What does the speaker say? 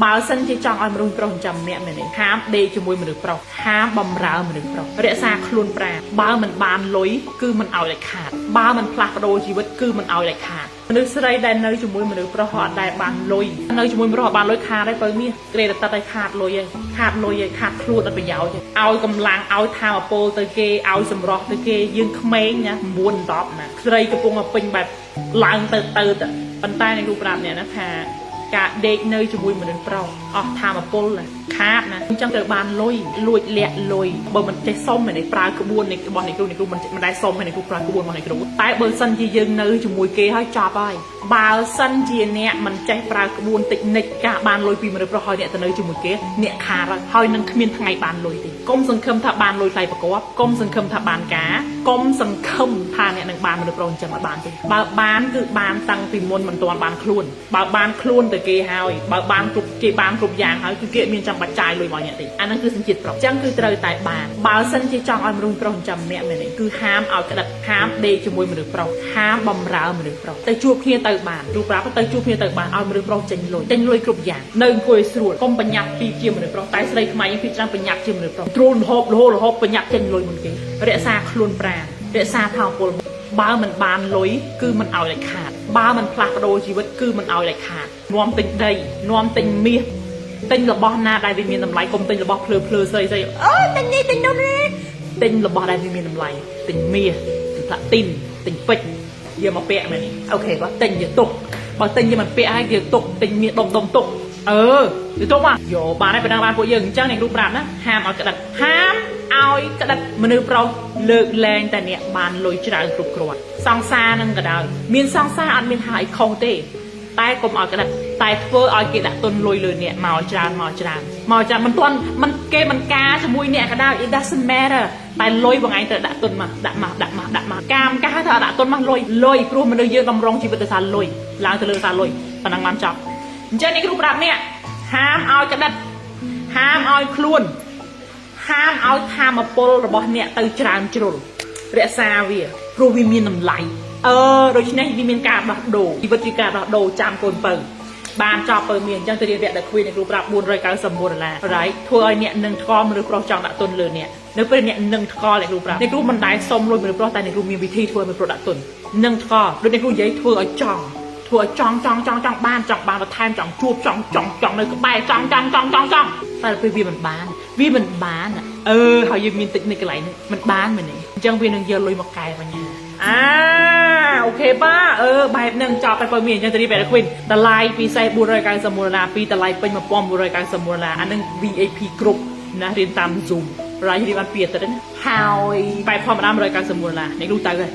បើសិនជាចង់ឲ្យមនុស្សប្រុសចាំម្នាក់មែនទេហាមដេកជាមួយមនុស្សប្រុសហាមបំរើមនុស្សប្រុសរក្សាខ្លួនប្រាបើមិនបានលុយគឺមិនឲ្យដាច់ខាតបើមិនផ្លាស់ប្ដូរជីវិតគឺមិនឲ្យដាច់ខាតមនុស្សស្រីដែលនៅជាមួយមនុស្សប្រុសអត់ដែលបានលុយនៅជាមួយមនុស្សអត់បានលុយខាតហើយបើមានក្រេតតតែខាតលុយហើយខាតលុយហើយខាតខ្លួនអត់ប្រយោជន៍ឲ្យកម្លាំងឲ្យថាមពលទៅគេឲ្យសម្រស់ទៅគេយើងក្មេងណា9 10ណាស្រីកំពុងតែពេញបែបឡើងទៅប៉ុន្តែអ្នកគ្រូប្រាប់អ្នកណាថាការដេកនៅជាមួយមនុស្សប្រុសអស់ថាមពលខាតណាអញ្ចឹងត្រូវបានលុយលួចលាក់លុយបើមិនចេះសុំឯនេះប្រើក្បួននៃរបស់អ្នកគ្រូមិនដែលសុំឯនេះគ្រូប្រើក្បួនរបស់អ្នកគ្រូតែបើសិនជាយើងនៅជាមួយគេហើយចប់ហើយបើសិនជាអ្នកមិនចេះប្រើក្បួនតិចនិចការបានលុយពីមនុស្សប្រុសហើយអ្នកទៅនៅជាមួយគេអ្នកខាតហើយនឹងគ្មានថ្ងៃបានលុយទេកុំសង្ឃឹមថាបានលុយថ្លៃប្រកបកុំសង្ឃឹមថាបានការកុំសង្ឃឹមថាអ្នកនឹងបានមនុស្សប្រុសអញ្ចឹងអត់បានទេបើបានគឺបានតាំងពីមុនមិនទាន់បានខ្លួនបើបានខ្លួនទៅគេហើយបើបានគ្រប់គេបានគ្រប់យ៉ាងហើយគឺគេមានចាំបាច់ចាយលុយមកអ្នកទេអាហ្នឹងគឺសញ្ជាតិប្រុសអញ្ចឹងគឺត្រូវតែបានបើសិនជាចង់ឲ្យមនុស្សប្រុសចាំម្នាក់មែនទេគឺហាមឲ្យក្តិតហាមដេកជាមួយមនុស្សប្រុសហាមបំរើមនុស្សប្រុសទៅជួបគ្នាទៅបានគ្រូប្រាប់ទៅជួបគ្នាទៅបានឲ្យមនុស្សប្រុសចេញលុយគ្រប់យ៉ាងនៅអង្គុយស្រួលកុំបញ្ញត្តិពីជាមនុស្សប្រុសតែស្រីខ្មែរយើងពីច្រើនបញ្ញត្តិជាមនុស្សប្រុសទ្រូលរហូបបញ្ញត្តិចេញលុយមុនគេរក្សាខ្លួនប្រាណរក្សាថាមពលបើមិនបានលុយគឺមិនឲ្យដាច់ខាតបើមិនផ្លាស់ប្ដូរជីវិតគឺមិនឲ្យដាច់ខាតនាំទិញដីនាំទិញមាសទិញរបស់ណាដែលវាមានតម្លៃកុំទិញរបស់ភ្លើស្រីអូទិញនេះទិញនោះទិញរបស់ដែលវាមានតម្លៃទិញមាសទិញផ្លាទីនទិញពេជ្រយកមកពាក់មែនអូខេបើទិញយកទុកបើទិញយកមិនពាក់ហើយយកទុកទិញមាសដុំទុកយកទុកមកយកបានហើយប៉ុណ្ណឹងបានពួកយើងអញ្ចឹងអ្នកគ្រូប្រាប់ណាហាមឲ្យក្តិតហាមឲ្យក្តិតមនុស្សប្រុសលើកលែងតែអ្នកបានលុយច្រើនគ្រប់គ្រាន់សង្សារនឹងក៏ដោយមានសង្សារអត់មានថាអីខុសទេតែកុំឲ្យក្តិតតែធ្វើឲ្យគេដាក់ទុនលុយលើអ្នកមកច្រើនមិនទាន់មិនគេមិនការជាមួយអ្នកក៏ដោយ it doesn't matter តែលុយបងឯងត្រូវដាក់ទុនមកដាក់មកកាមកាត្រូវដាក់ទុនមកលុយព្រោះមនុស្សយើងតម្រង់ជីវិតទៅសារលុយឡើងទៅលើសារលុយប៉ុណ្ណឹងបានចប់អញ្ចឹងនេះគ្រូប្រាប់អ្នកហាមឲ្យក្តិតហាមឲ្យខ្លួនហាមឲ្យថាមពលរបស់អ្នកទៅច្រើនជ្រុលរក្សាវាព្រោះវាមានតម្លៃដូច្នេះវាមានការដោះដូរជីវិតជាការដោះដូរចាំកូនពៅបានចប់ពៅមានអញ្ចឹងទៅរៀនវគ្គដែលគ្វីនអ្នកគ្រូប្រាប់$499 right ធ្វើឲ្យអ្នកនឹងថ្កល់មនុស្សប្រុសចង់ដាក់ទុនលើអ្នកនៅពេលអ្នកនឹងថ្កល់អ្នកគ្រូប្រាប់អ្នកគ្រូមិនដែលសុំលុយមនុស្សប្រុសតែអ្នកគ្រូមានវិធីធ្វើឲ្យមនុស្សប្រុសដាក់ទុននឹងថ្កល់ដូចអ្នកគ្រូនិយាយធ្វើឲ្យចង់បានបន្ថែមចង់ជួបចង់នៅក្បែរចង់តែពេលវាមិនបានហើយយើងមានតិចនៅកន្លែងនេះមិនបានមែនទេអញ្ចឹងវានឹងយកលុយមកកែបញ្ញាអូខេប៉ាបែបហ្នឹងចប់តែបើមានអញ្ចឹងទៅរៀបបែបគ្វីនតម្លៃពិសេស$499ពីតម្លៃពេញ$1999អានឹង VIP គ្រប់ណារៀនតាម Zoom រាយរៀនបាន2អាទិត្យហើយបែបធម្មតា$199នេះគ្រូទៅហើយ